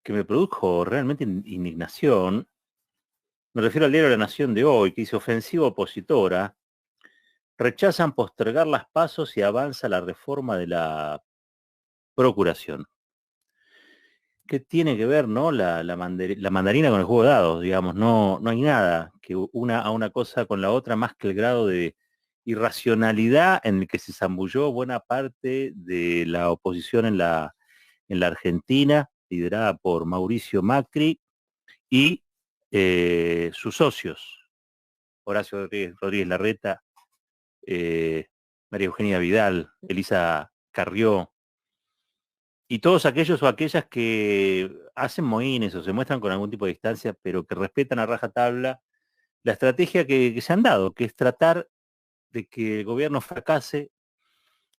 que me produjo realmente indignación, me refiero al diario La Nación de hoy, que dice: ofensiva opositora, rechazan postergar las pasos y avanza la reforma de la procuración. ¿Qué tiene que ver, no, la mandarina con el juego de dados? Digamos, no hay nada que una a una cosa con la otra más que el grado de irracionalidad en el que se zambulló buena parte de la oposición en la Argentina, liderada por Mauricio Macri y sus socios, Horacio Rodríguez Larreta, María Eugenia Vidal, Elisa Carrió, y todos aquellos o aquellas que hacen mohines o se muestran con algún tipo de distancia, pero que respetan a rajatabla la estrategia que se han dado, que es tratar de que el gobierno fracase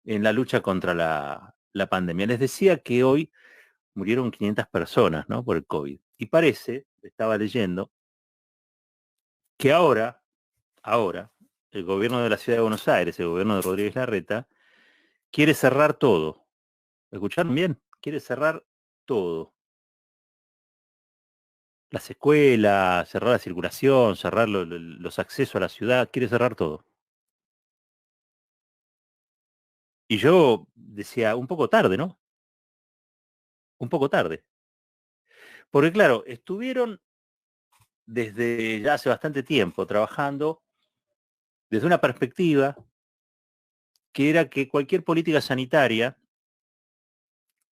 en la lucha contra la pandemia. Les decía que hoy murieron 500 personas, ¿no?, por el COVID. Y parece, estaba leyendo, que ahora, el gobierno de la Ciudad de Buenos Aires, el gobierno de Rodríguez Larreta, quiere cerrar todo. ¿Escucharon bien? Quiere cerrar todo. Las escuelas, cerrar la circulación, cerrar los accesos a la ciudad, quiere cerrar todo. Y yo decía, un poco tarde, ¿no? Un poco tarde. Porque claro, estuvieron desde ya hace bastante tiempo trabajando desde una perspectiva que era que cualquier política sanitaria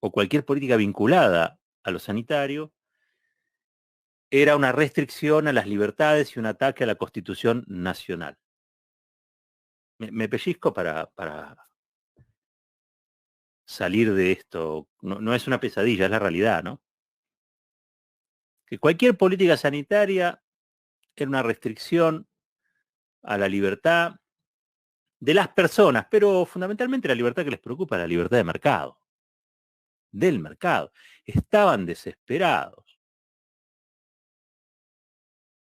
o cualquier política vinculada a lo sanitario era una restricción a las libertades y un ataque a la Constitución Nacional. Me pellizco para salir de esto. No es una pesadilla, es la realidad, ¿no? Que cualquier política sanitaria era una restricción a la libertad de las personas, pero fundamentalmente la libertad que les preocupa es la libertad de mercado, del mercado. Estaban desesperados.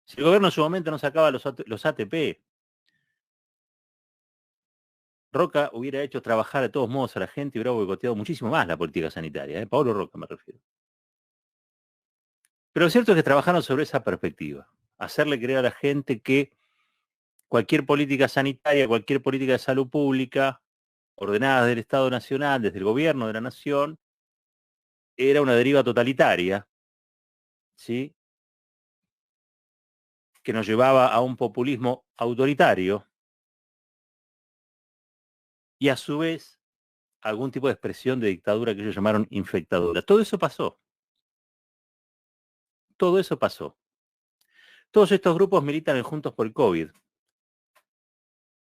Si el gobierno en su momento no sacaba los ATP, Roca hubiera hecho trabajar de todos modos a la gente y hubiera boicoteado muchísimo más la política sanitaria, Pablo Roca me refiero. Pero lo cierto es que trabajaron sobre esa perspectiva, hacerle creer a la gente que cualquier política sanitaria, cualquier política de salud pública, ordenada del Estado Nacional, desde el gobierno de la nación, era una deriva totalitaria, ¿sí?, que nos llevaba a un populismo autoritario y a su vez algún tipo de expresión de dictadura que ellos llamaron infectadura. Todo eso pasó. Todo eso pasó. Todos estos grupos militan en Juntos por el COVID.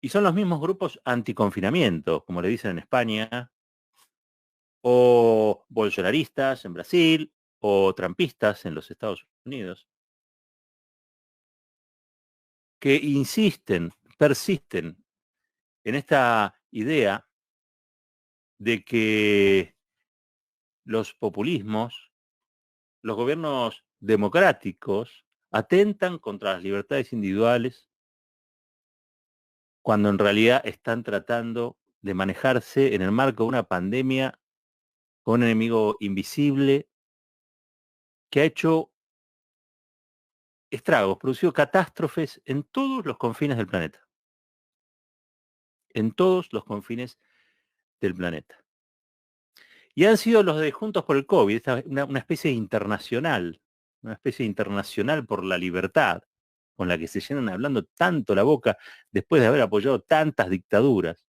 Y son los mismos grupos anticonfinamiento, como le dicen en España, o bolsonaristas en Brasil, o trampistas en los Estados Unidos, que insisten, persisten en esta idea de que los populismos, los gobiernos democráticos, atentan contra las libertades individuales cuando en realidad están tratando de manejarse en el marco de una pandemia con un enemigo invisible que ha hecho estragos, producido catástrofes en todos los confines del planeta. En todos los confines del planeta. Y han sido los de Juntos por el COVID, una especie internacional, una especie internacional por la libertad, con la que se llenan hablando tanto la boca después de haber apoyado tantas dictaduras.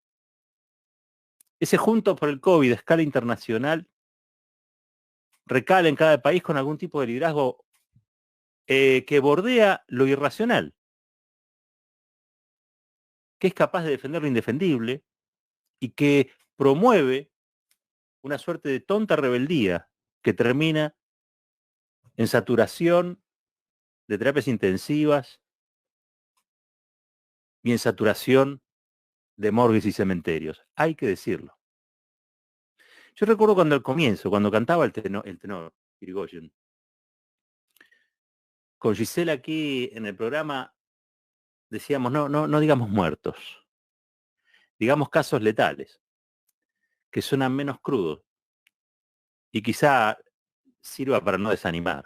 Ese Juntos por el COVID a escala internacional recala en cada país con algún tipo de liderazgo que bordea lo irracional, que es capaz de defender lo indefendible y que promueve una suerte de tonta rebeldía que termina en saturación de terapias intensivas y en saturación de morgues y cementerios. Hay que decirlo. Yo recuerdo cuando al comienzo, cuando cantaba el tenor Irigoyen, con Gisela aquí en el programa, decíamos, no digamos muertos, digamos casos letales, que suenan menos crudos y quizá sirva para no desanimar.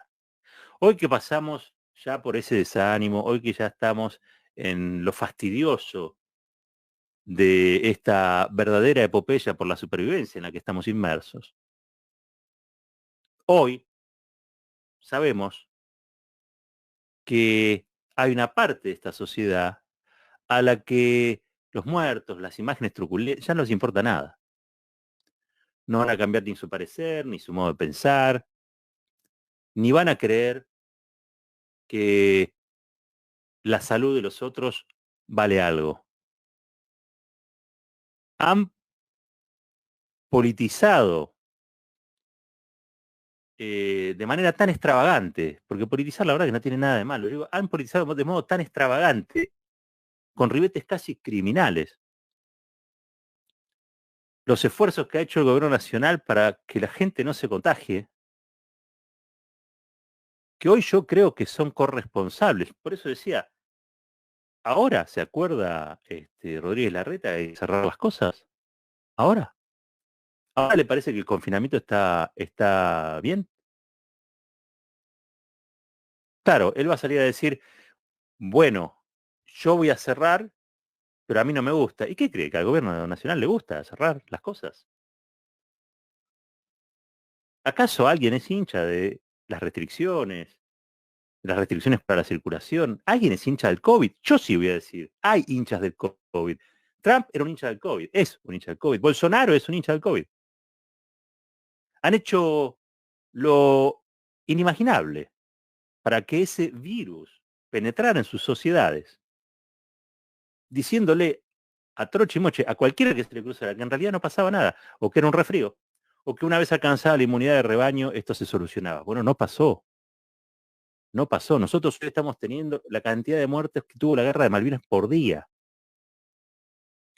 Hoy que pasamos ya por ese desánimo, hoy que ya estamos en lo fastidioso de esta verdadera epopeya por la supervivencia en la que estamos inmersos, hoy sabemos que hay una parte de esta sociedad a la que los muertos, las imágenes truculentas, ya no les importa nada. No van a cambiar ni su parecer, ni su modo de pensar, ni van a creer que la salud de los otros vale algo. Han politizado de manera tan extravagante, porque politizar la verdad que no tiene nada de malo, digo, han politizado de modo tan extravagante, con ribetes casi criminales, los esfuerzos que ha hecho el gobierno nacional para que la gente no se contagie, que hoy yo creo que son corresponsables. Por eso decía, ahora se acuerda Rodríguez Larreta de cerrar las cosas. Ahora. Ahora le parece que el confinamiento está bien. Claro, él va a salir a decir, bueno, yo voy a cerrar, pero a mí no me gusta. ¿Y qué cree? ¿Que al gobierno nacional le gusta cerrar las cosas? ¿Acaso alguien es hincha de las restricciones para la circulación? ¿Alguien es hincha del COVID? Yo sí voy a decir, hay hinchas del COVID. Trump era un hincha del COVID, es un hincha del COVID. Bolsonaro es un hincha del COVID. Han hecho lo inimaginable para que ese virus penetrara en sus sociedades, diciéndole a troche y moche a cualquiera que se le cruzara que en realidad no pasaba nada, o que era un resfrío, o que una vez alcanzada la inmunidad de rebaño esto se solucionaba. Bueno, no pasó, no pasó. Nosotros hoy estamos teniendo la cantidad de muertes que tuvo la guerra de Malvinas por día.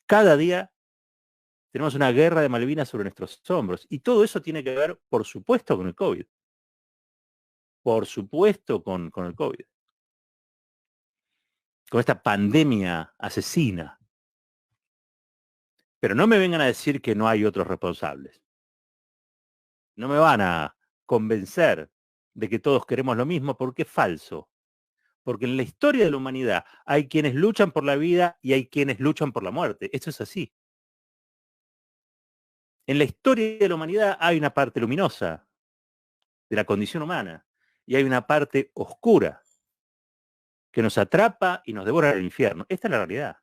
Cada día tenemos una guerra de Malvinas sobre nuestros hombros. Y todo eso tiene que ver, por supuesto, con el COVID. Por supuesto, con el COVID. Con esta pandemia asesina. Pero no me vengan a decir que no hay otros responsables. No me van a convencer de que todos queremos lo mismo porque es falso. Porque en la historia de la humanidad hay quienes luchan por la vida y hay quienes luchan por la muerte. Esto es así. En la historia de la humanidad hay una parte luminosa de la condición humana y hay una parte oscura que nos atrapa y nos devora el infierno. Esta es la realidad.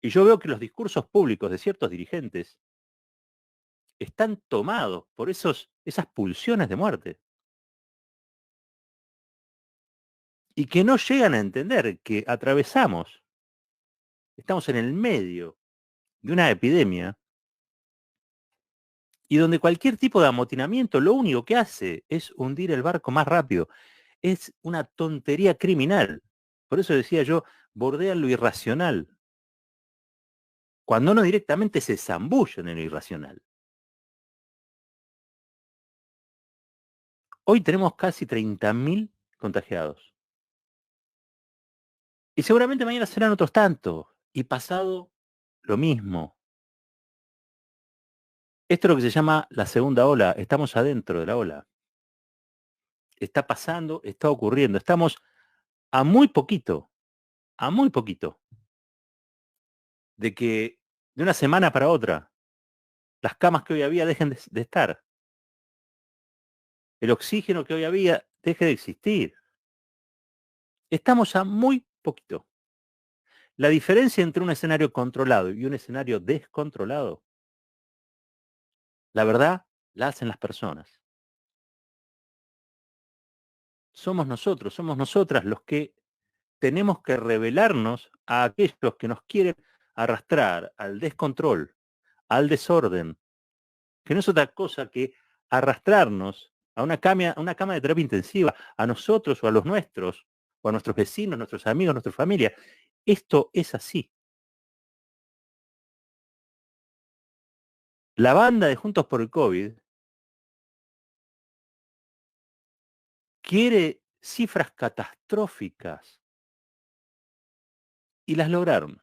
Y yo veo que los discursos públicos de ciertos dirigentes están tomados por esas pulsiones de muerte. Y que no llegan a entender que estamos en el medio de una epidemia y donde cualquier tipo de amotinamiento lo único que hace es hundir el barco más rápido. Es una tontería criminal. Por eso decía yo, bordean lo irracional, cuando no directamente se zambullen en lo irracional. Hoy tenemos casi 30.000 contagiados. Y seguramente mañana serán otros tantos. Y pasado lo mismo. Esto es lo que se llama la segunda ola. Estamos adentro de la ola. Está pasando, está ocurriendo. Estamos a muy poquito, de que de una semana para otra las camas que hoy había dejen de estar. El oxígeno que hoy había deje de existir. Estamos a muy poquito. La diferencia entre un escenario controlado y un escenario descontrolado, la verdad, la hacen las personas. Somos nosotros, somos nosotras los que tenemos que revelarnos a aquellos que nos quieren arrastrar al descontrol, al desorden, que no es otra cosa que arrastrarnos a una cama de terapia intensiva, a nosotros o a los nuestros, o a nuestros vecinos, nuestros amigos, nuestra familia. Esto es así. La banda de Juntos por el COVID quiere cifras catastróficas y las lograron.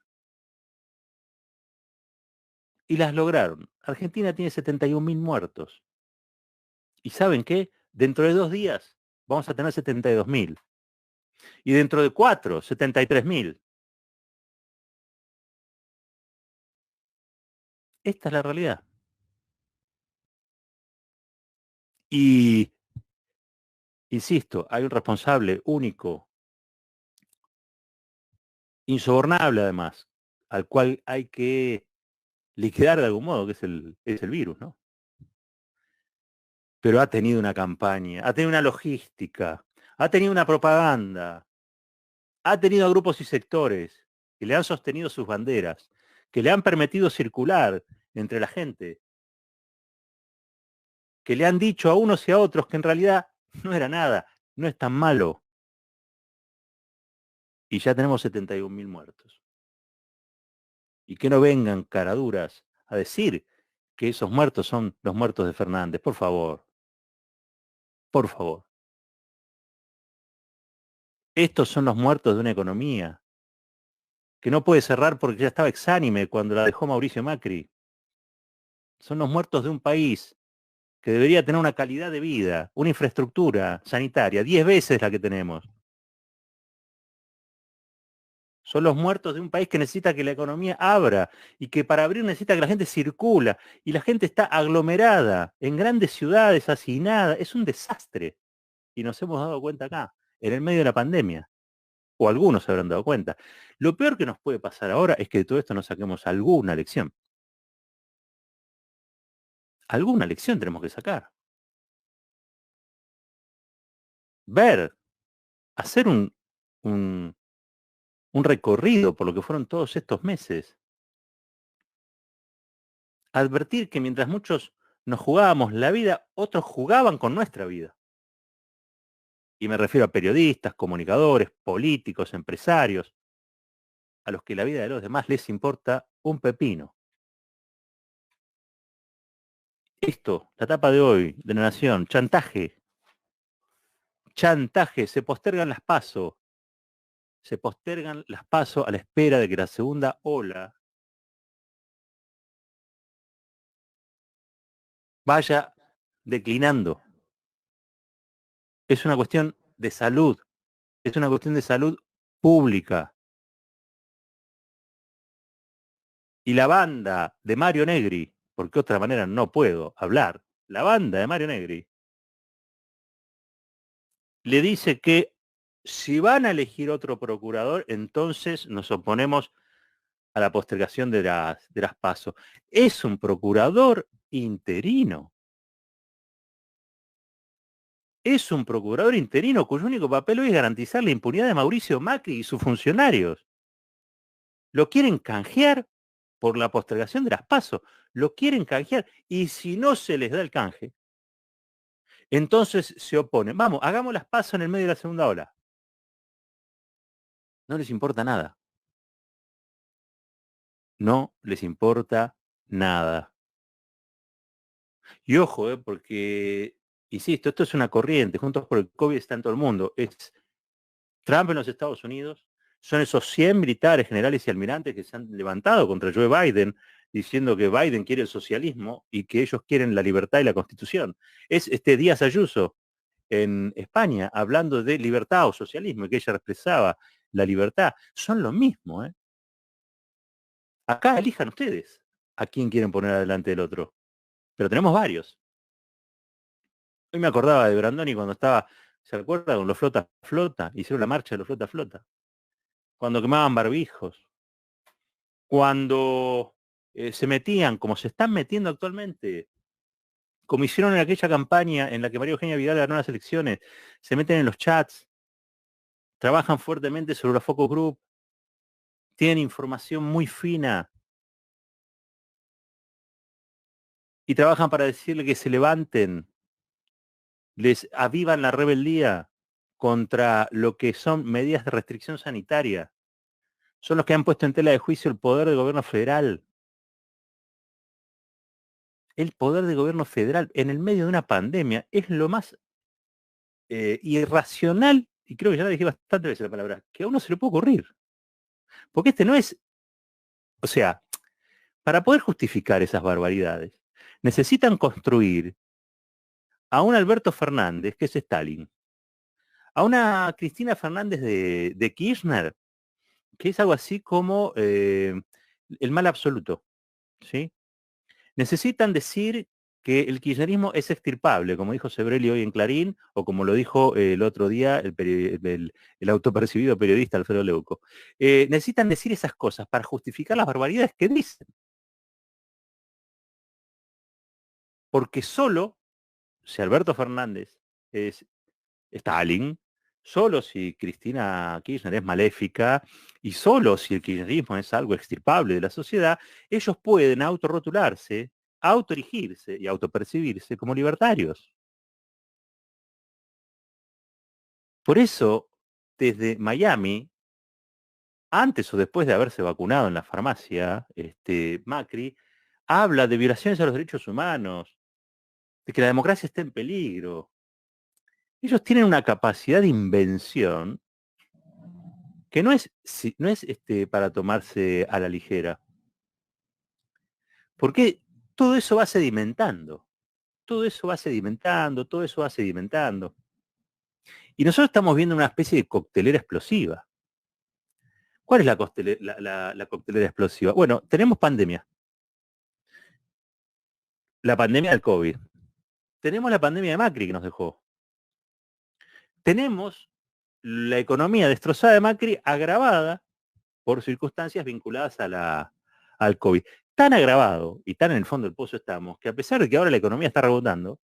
Y las lograron. Argentina tiene 71.000 muertos. ¿Y saben qué? Dentro de 2 días vamos a tener 72.000. Y dentro de 4, 73.000. Esta es la realidad. Y, insisto, hay un responsable único, insobornable además, al cual hay que liquidar de algún modo, que es el virus, ¿no? Pero ha tenido una campaña, ha tenido una logística, ha tenido una propaganda, ha tenido a grupos y sectores que le han sostenido sus banderas, que le han permitido circular entre la gente, que le han dicho a unos y a otros que en realidad no era nada, no es tan malo. Y ya tenemos 71.000 muertos. Y que no vengan caraduras a decir que esos muertos son los muertos de Fernández. Por favor, por favor. Estos son los muertos de una economía que no puede cerrar porque ya estaba exánime cuando la dejó Mauricio Macri. Son los muertos de un país que debería tener una calidad de vida, una infraestructura sanitaria, 10 veces la que tenemos. Son los muertos de un país que necesita que la economía abra y que para abrir necesita que la gente circula y la gente está aglomerada en grandes ciudades, hacinada. Es un desastre. Y nos hemos dado cuenta acá, en el medio de la pandemia. O algunos se habrán dado cuenta. Lo peor que nos puede pasar ahora es que de todo esto nos saquemos alguna lección. Alguna lección tenemos que sacar. Ver, hacer un, un recorrido por lo que fueron todos estos meses. Advertir que mientras muchos nos jugábamos la vida, otros jugaban con nuestra vida. Y me refiero a periodistas, comunicadores, políticos, empresarios, a los que la vida de los demás les importa un pepino. Esto, la tapa de hoy de La Nación, chantaje. Chantaje, se postergan las PASO. Se postergan las PASO a la espera de que la segunda ola vaya declinando. Es una cuestión de salud. Es una cuestión de salud pública. Y la banda de Mario Negri, porque de otra manera no puedo hablar, la banda de Mario Negri le dice que si van a elegir otro procurador, entonces nos oponemos a la postergación de las PASO. Es un procurador interino. Es un procurador interino cuyo único papel hoy es garantizar la impunidad de Mauricio Macri y sus funcionarios. Lo quieren canjear por la postergación de las PASO. Lo quieren canjear. Y si no se les da el canje, entonces se oponen. Vamos, hagamos las PASO en el medio de la segunda ola. No les importa nada. No les importa nada. Y ojo, porque, insisto, esto es una corriente. Juntos por el COVID está en todo el mundo. Es Trump en los Estados Unidos. Son esos 100 militares, generales y almirantes que se han levantado contra Joe Biden, diciendo que Biden quiere el socialismo y que ellos quieren la libertad y la constitución. Es Díaz Ayuso en España hablando de libertad o socialismo y que ella expresaba la libertad. Son lo mismo, ¿eh? Acá elijan ustedes a quién quieren poner adelante del otro. Pero tenemos varios. Hoy me acordaba de Brandoni cuando estaba, ¿se acuerda? Con los flota flota, hicieron la marcha de los flota flota. Cuando quemaban barbijos. Cuando se metían, como se están metiendo actualmente, como hicieron en aquella campaña en la que María Eugenia Vidal ganó las elecciones, se meten en los chats, trabajan fuertemente sobre la focus group, tienen información muy fina y trabajan para decirle que se levanten, les avivan la rebeldía contra lo que son medidas de restricción sanitaria. Son los que han puesto en tela de juicio el poder del gobierno federal. El poder del gobierno federal en el medio de una pandemia es lo más irracional, y creo que ya la dije bastante veces la palabra, que a uno se le puede ocurrir. Porque este no es, o sea, para poder justificar esas barbaridades, necesitan construir a un Alberto Fernández, que es Stalin, a una Cristina Fernández de Kirchner, que es algo así como el mal absoluto, ¿sí? Necesitan decir que el kirchnerismo es extirpable, como dijo Sebrelli hoy en Clarín, o como lo dijo el otro día el autopercibido periodista Alfredo Leuco. Necesitan decir esas cosas para justificar las barbaridades que dicen. Porque solo si Alberto Fernández es Stalin, solo si Cristina Kirchner es maléfica y solo si el kirchnerismo es algo extirpable de la sociedad, ellos pueden autorrotularse, autoerigirse y autopercibirse como libertarios. Por eso, desde Miami, antes o después de haberse vacunado en la farmacia, Macri habla de violaciones a los derechos humanos, de que la democracia está en peligro. Ellos tienen una capacidad de invención que no es para tomarse a la ligera, porque todo eso va sedimentando, todo eso va sedimentando, todo eso va sedimentando. Y nosotros estamos viendo una especie de coctelera explosiva. ¿Cuál es la coctelera explosiva? Bueno, tenemos pandemia, la pandemia del COVID. Tenemos la pandemia de Macri que nos dejó. Tenemos la economía destrozada de Macri agravada por circunstancias vinculadas al COVID. Tan agravado y tan en el fondo del pozo estamos que a pesar de que ahora la economía está rebotando,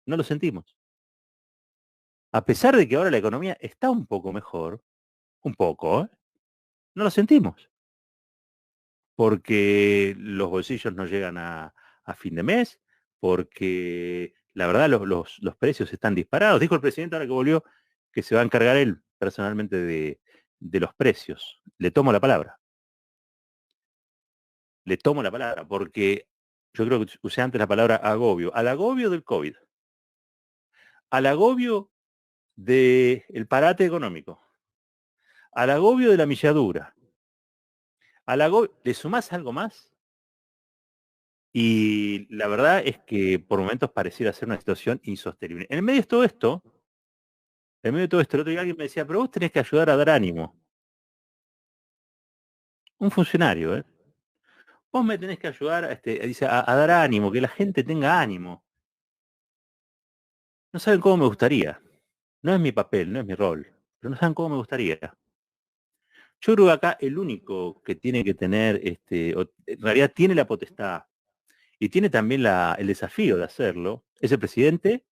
no lo sentimos. A pesar de que ahora la economía está un poco mejor, un poco, ¿eh? No lo sentimos. Porque los bolsillos no llegan a fin de mes, porque la verdad los precios están disparados. Dijo el presidente ahora que volvió que se va a encargar él personalmente de los precios. Le tomo la palabra. Le tomo la palabra, porque yo creo que usé antes la palabra agobio. Al agobio del COVID, al agobio del parate económico, al agobio de la milladura, al agobio, ¿le sumás algo más? Y la verdad es que por momentos pareciera ser una situación insostenible. En el medio de todo esto, en medio de todo esto, el otro día alguien me decía, pero vos tenés que ayudar a dar ánimo. Un funcionario, ¿eh? Vos me tenés que ayudar dice, a dar ánimo, que la gente tenga ánimo. No saben cómo me gustaría. No es mi papel, no es mi rol, pero no saben cómo me gustaría. Yo creo que acá el único que tiene que tener, en realidad tiene la potestad y tiene también el desafío de hacerlo, es el presidente,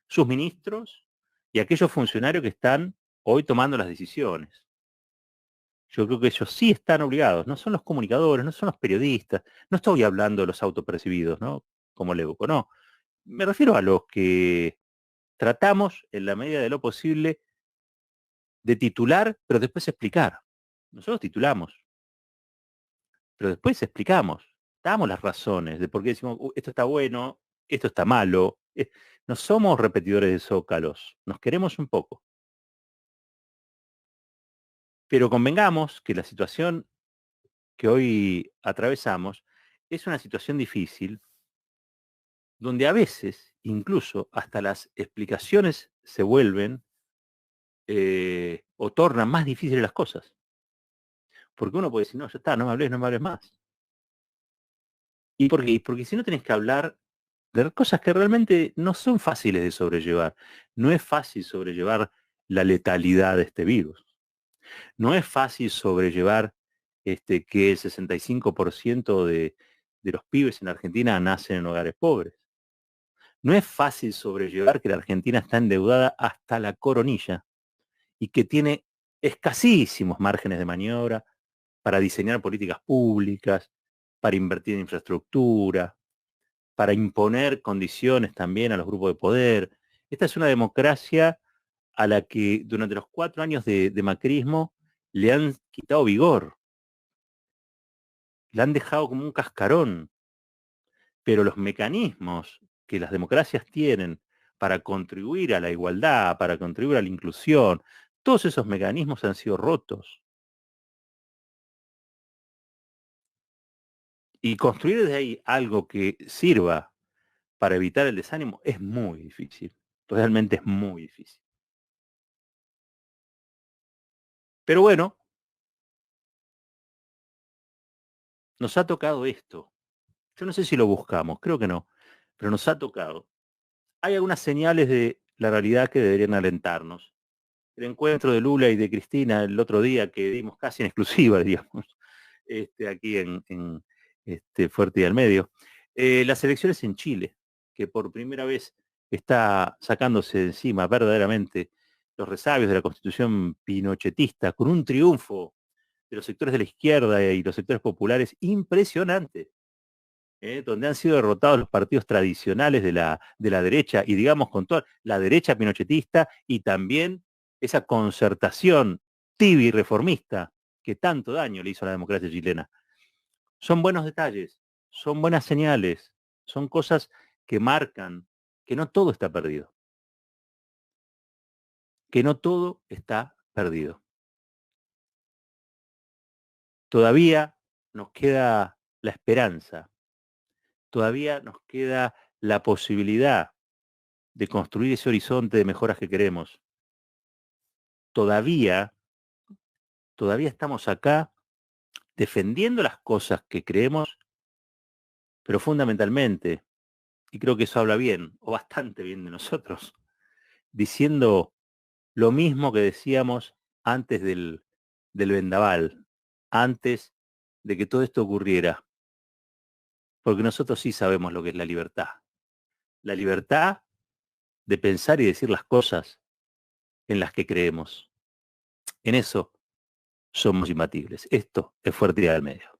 sus ministros y aquellos funcionarios que están hoy tomando las decisiones. Yo creo que ellos sí están obligados, no son los comunicadores, no son los periodistas, no estoy hablando de los autopercibidos, ¿no? Como Leuco, no. Me refiero a los que tratamos, en la medida de lo posible, de titular, pero después explicar. Nosotros titulamos, pero después explicamos, damos las razones de por qué decimos, esto está bueno, esto está malo. No somos repetidores de zócalos, nos queremos un poco. Pero convengamos que la situación que hoy atravesamos es una situación difícil, donde a veces, incluso hasta las explicaciones se vuelven o tornan más difíciles las cosas. Porque uno puede decir, no, ya está, no me hables más. ¿Y por qué? Porque si no tenés que hablar de cosas que realmente no son fáciles de sobrellevar. No es fácil sobrellevar la letalidad de este virus. No es fácil sobrellevar que el 65% de los pibes en Argentina nacen en hogares pobres. No es fácil sobrellevar que la Argentina está endeudada hasta la coronilla y que tiene escasísimos márgenes de maniobra para diseñar políticas públicas, para invertir en infraestructura, para imponer condiciones también a los grupos de poder. Esta es una democracia a la que durante los 4 años de macrismo le han quitado vigor, la han dejado como un cascarón, pero los mecanismos que las democracias tienen para contribuir a la igualdad, para contribuir a la inclusión, todos esos mecanismos han sido rotos. Y construir desde ahí algo que sirva para evitar el desánimo es muy difícil. Realmente es muy difícil. Pero bueno, nos ha tocado esto. Yo no sé si lo buscamos, creo que no, pero nos ha tocado. Hay algunas señales de la realidad que deberían alentarnos. El encuentro de Lula y de Cristina el otro día, que dimos casi en exclusiva, digamos, aquí en Fuerte y al Medio. Las elecciones en Chile, que por primera vez está sacándose de encima verdaderamente los resabios de la constitución pinochetista, con un triunfo de los sectores de la izquierda y los sectores populares impresionante, donde han sido derrotados los partidos tradicionales de la derecha, y digamos con toda la derecha pinochetista, y también esa concertación tibia y reformista que tanto daño le hizo a la democracia chilena. Son buenos detalles, son buenas señales, son cosas que marcan que no todo está perdido, que no todo está perdido. Todavía nos queda la esperanza, todavía nos queda la posibilidad de construir ese horizonte de mejoras que queremos. Todavía estamos acá defendiendo las cosas que creemos, pero fundamentalmente, y creo que eso habla bien, o bastante bien de nosotros, diciendo lo mismo que decíamos antes del vendaval, antes de que todo esto ocurriera, porque nosotros sí sabemos lo que es la libertad de pensar y decir las cosas en las que creemos. En eso somos imbatibles. Esto es Fuerte y al Medio.